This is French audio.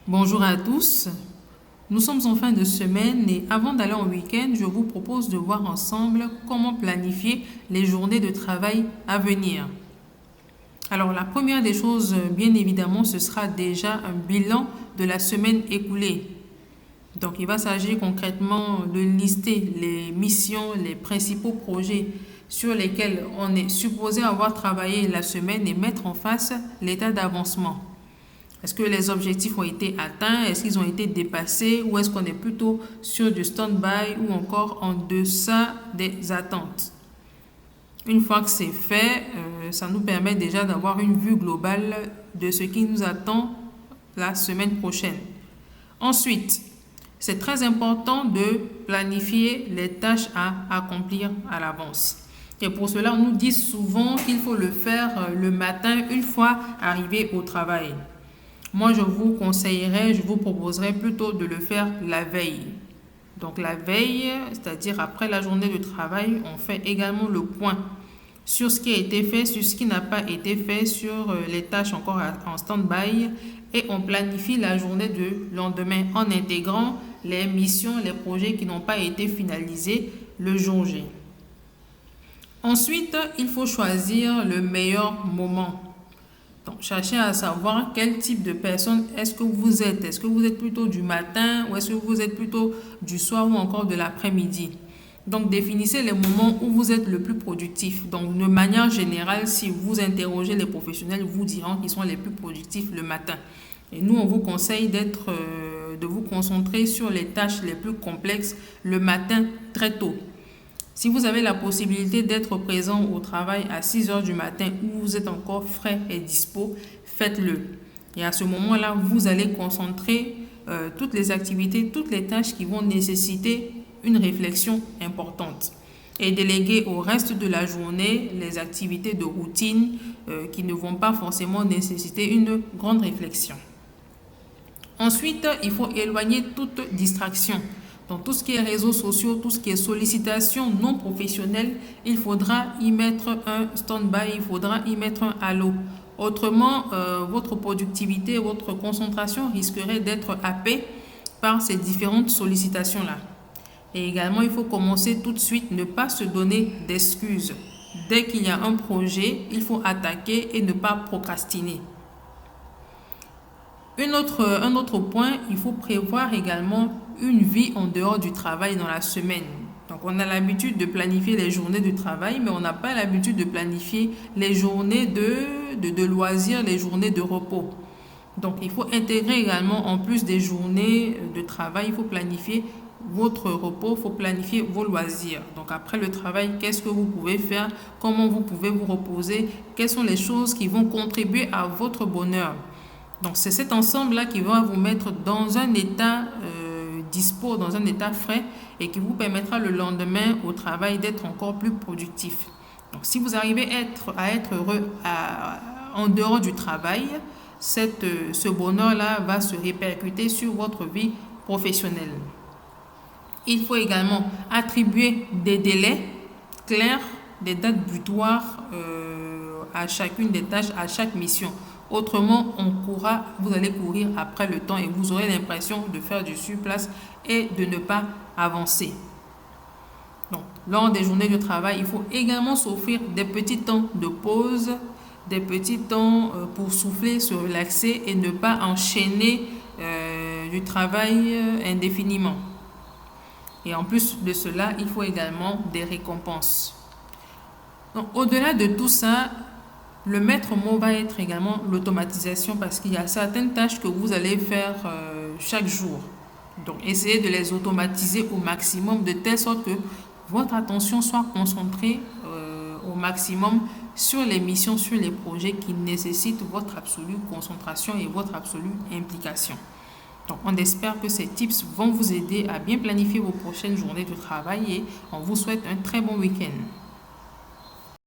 Bonjour à tous. Nous sommes en fin de semaine et avant d'aller en week-end, je vous propose de voir ensemble comment planifier les journées de travail à venir. Alors la première des choses, bien évidemment, ce sera déjà un bilan de la semaine écoulée. Donc il va s'agir concrètement de lister les missions, les principaux projets sur lesquels on est supposé avoir travaillé la semaine et mettre en face l'état d'avancement. Est-ce que les objectifs ont été atteints? Est-ce qu'ils ont été dépassés? Ou est-ce qu'on est plutôt sur du stand-by ou encore en deçà des attentes? Une fois que c'est fait, ça nous permet déjà d'avoir une vue globale de ce qui nous attend la semaine prochaine. Ensuite, c'est très important de planifier les tâches à accomplir à l'avance. Et pour cela, on nous dit souvent qu'il faut le faire le matin une fois arrivé au travail. Moi, je vous conseillerais, je vous proposerais plutôt de le faire la veille. Donc la veille, c'est-à-dire après la journée de travail, on fait également le point sur ce qui a été fait, sur ce qui n'a pas été fait, sur les tâches encore en stand-by et on planifie la journée de lendemain en intégrant les missions, les projets qui n'ont pas été finalisés le jour J. Ensuite, il faut choisir le meilleur moment. Donc, cherchez à savoir quel type de personne est-ce que vous êtes. Est-ce que vous êtes plutôt du matin ou est-ce que vous êtes plutôt du soir ou encore de l'après-midi? Donc, définissez les moments où vous êtes le plus productif. Donc, de manière générale, si vous interrogez les professionnels, vous diront qu'ils sont les plus productifs le matin. Et nous, on vous conseille de vous concentrer sur les tâches les plus complexes le matin très tôt. Si vous avez la possibilité d'être présent au travail à 6 heures du matin où vous êtes encore frais et dispo, faites-le. Et à ce moment-là, vous allez concentrer toutes les activités, toutes les tâches qui vont nécessiter une réflexion importante. Et déléguer au reste de la journée les activités de routine qui ne vont pas forcément nécessiter une grande réflexion. Ensuite, il faut éloigner toute distraction. Donc, tout ce qui est réseaux sociaux, tout ce qui est sollicitation non professionnelle, il faudra y mettre un stand-by, il faudra y mettre un halo. Autrement, votre productivité, votre concentration risquerait d'être happée par ces différentes sollicitations-là. Et également, il faut commencer tout de suite, ne pas se donner d'excuses. Dès qu'il y a un projet, il faut attaquer et ne pas procrastiner. Un autre point, il faut prévoir également une vie en dehors du travail dans la semaine. Donc, on a l'habitude de planifier les journées de travail, mais on n'a pas l'habitude de planifier les journées de loisirs, les journées de repos. Donc, il faut intégrer également, en plus des journées de travail, il faut planifier votre repos, il faut planifier vos loisirs. Donc, après le travail, qu'est-ce que vous pouvez faire? Comment vous pouvez vous reposer? Quelles sont les choses qui vont contribuer à votre bonheur? Donc, c'est cet ensemble-là qui va vous mettre dans un état dispo, dans un état frais et qui vous permettra le lendemain au travail d'être encore plus productif. Donc, si vous arrivez à être heureux en dehors du travail, ce bonheur-là va se répercuter sur votre vie professionnelle. Il faut également attribuer des délais clairs, des dates butoirs à chacune des tâches, à chaque mission. Autrement, vous allez courir après le temps et vous aurez l'impression de faire du surplace et de ne pas avancer. Donc, lors des journées de travail, il faut également s'offrir des petits temps de pause, des petits temps pour souffler, se relaxer et ne pas enchaîner du travail indéfiniment. Et en plus de cela, il faut également des récompenses. Donc, au-delà de tout ça, le maître mot va être également l'automatisation parce qu'il y a certaines tâches que vous allez faire chaque jour. Donc, essayez de les automatiser au maximum de telle sorte que votre attention soit concentrée au maximum sur les missions, sur les projets qui nécessitent votre absolue concentration et votre absolue implication. Donc, on espère que ces tips vont vous aider à bien planifier vos prochaines journées de travail et on vous souhaite un très bon week-end.